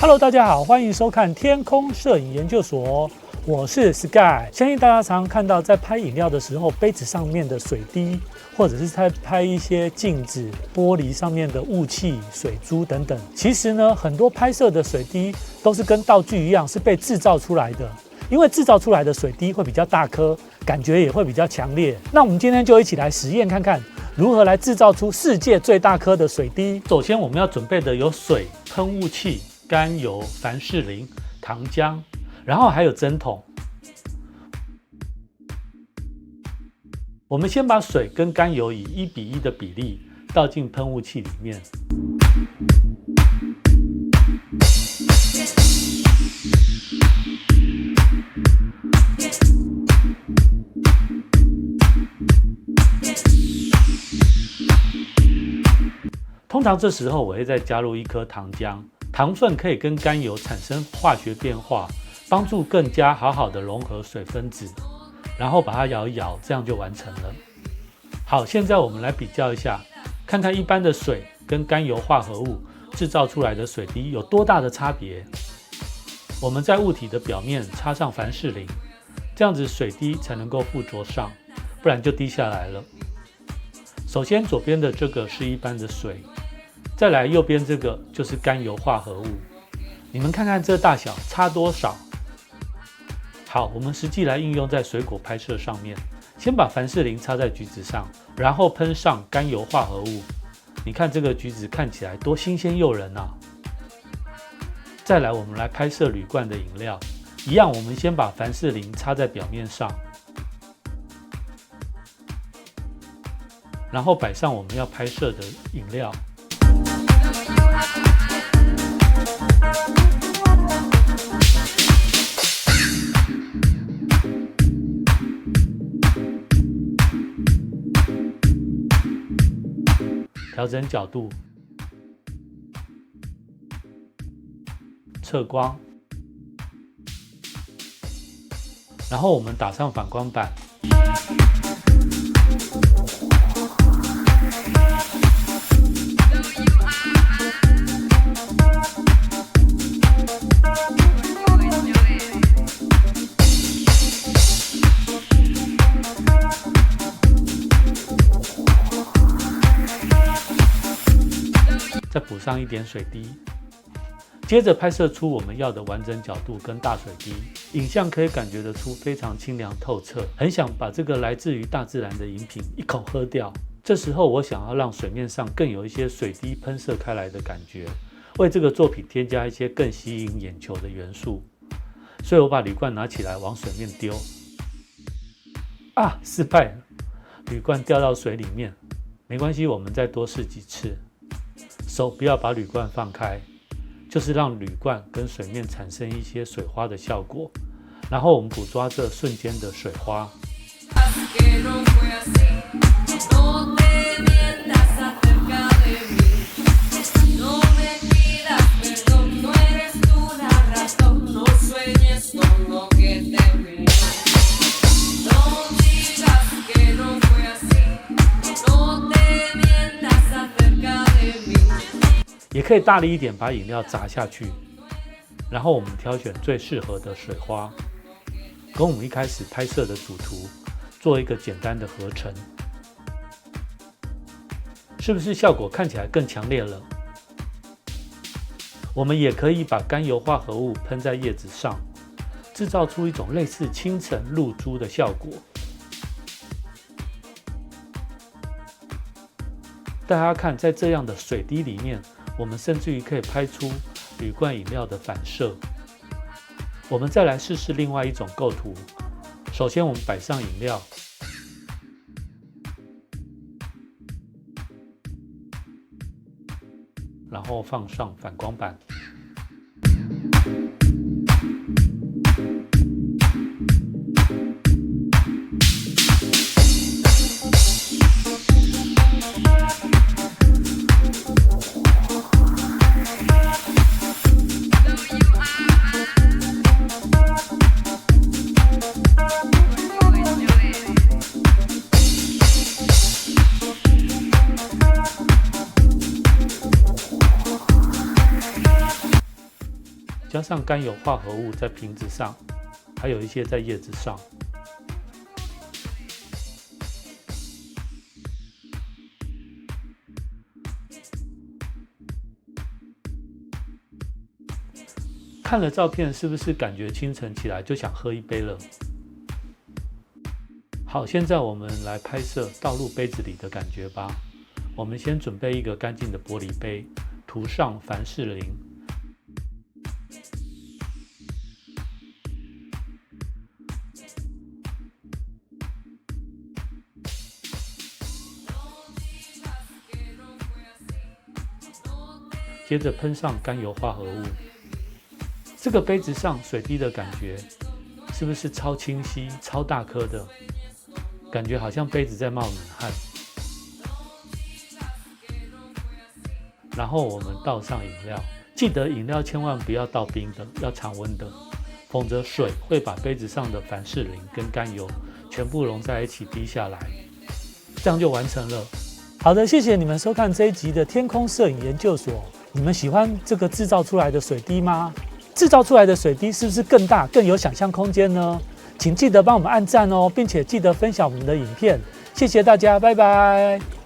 Hello， 大家好，欢迎收看天空摄影研究所，我是 Sky。相信大家常常看到，在拍饮料的时候，杯子上面的水滴，或者是在拍一些镜子、玻璃上面的雾气、水珠等等。其实呢，很多拍摄的水滴都是跟道具一样，是被制造出来的。因为制造出来的水滴会比较大颗，感觉也会比较强烈。那我们今天就一起来实验看看，如何来制造出世界最大颗的水滴。首先我们要准备的有水、喷雾器、甘油、凡士林、糖浆，然后还有针筒。我们先把水跟甘油以1:1的比例倒进喷雾器里面。通常这时候我会再加入1颗糖浆，糖分可以跟甘油产生化学变化，帮助更加好的融合水分子，然后把它摇一摇，这样就完成了。好，现在我们来比较一下，看看一般的水跟甘油化合物制造出来的水滴有多大的差别。我们在物体的表面插上凡士林，这样子水滴才能够附着上，不然就滴下来了。首先左边的这个是一般的水，再来右边这个就是甘油化合物，你们看看这大小差多少？好，我们实际来应用在水果拍摄上面。先把凡士林插在橘子上，然后喷上甘油化合物。你看这个橘子看起来多新鲜诱人啊！再来我们来拍摄铝罐的饮料，一样我们先把凡士林插在表面上，然后摆上我们要拍摄的饮料。调整角度，测光，然后我们打上反光板。再补上一点水滴，接着拍摄出我们要的完整角度跟大水滴，影像可以感觉得出非常清凉透彻，很想把这个来自于大自然的饮品一口喝掉。这时候我想要让水面上更有一些水滴喷射开来的感觉，为这个作品添加一些更吸引眼球的元素，所以我把铝罐拿起来往水面丢。啊，失败了，铝罐掉到水里面，没关系，我们再多试几次。手不要把铝罐放开，就是让铝罐跟水面产生一些水花的效果，然后我们捕捉这瞬间的水花。也可以大力一点把饮料砸下去，然后我们挑选最适合的水花，跟我们一开始拍摄的主图做一个简单的合成，是不是效果看起来更强烈了？我们也可以把甘油化合物喷在叶子上，制造出一种类似清晨露珠的效果。大家看，在这样的水滴里面，我们甚至于可以拍出铝罐饮料的反射。我们再来试试另外一种构图。首先我们摆上饮料，然后放上反光板。上甘油化合物在瓶子上，还有一些在叶子上。看了照片，是不是感觉清晨起来就想喝一杯了？好，现在我们来拍摄倒入杯子里的感觉吧。我们先准备一个干净的玻璃杯，涂上凡士林，接着喷上甘油化合物。这个杯子上水滴的感觉，是不是超清晰、超大颗的？感觉好像杯子在冒冷汗。然后我们倒上饮料，记得饮料千万不要倒冰的，要常温的，否则水会把杯子上的凡士林跟甘油全部融在一起滴下来，这样就完成了。好的，谢谢你们收看这一集的天空摄影研究所。你们喜欢这个制造出来的水滴吗？制造出来的水滴是不是更大、更有想象空间呢？请记得帮我们按赞哦，并且记得分享我们的影片。谢谢大家，拜拜。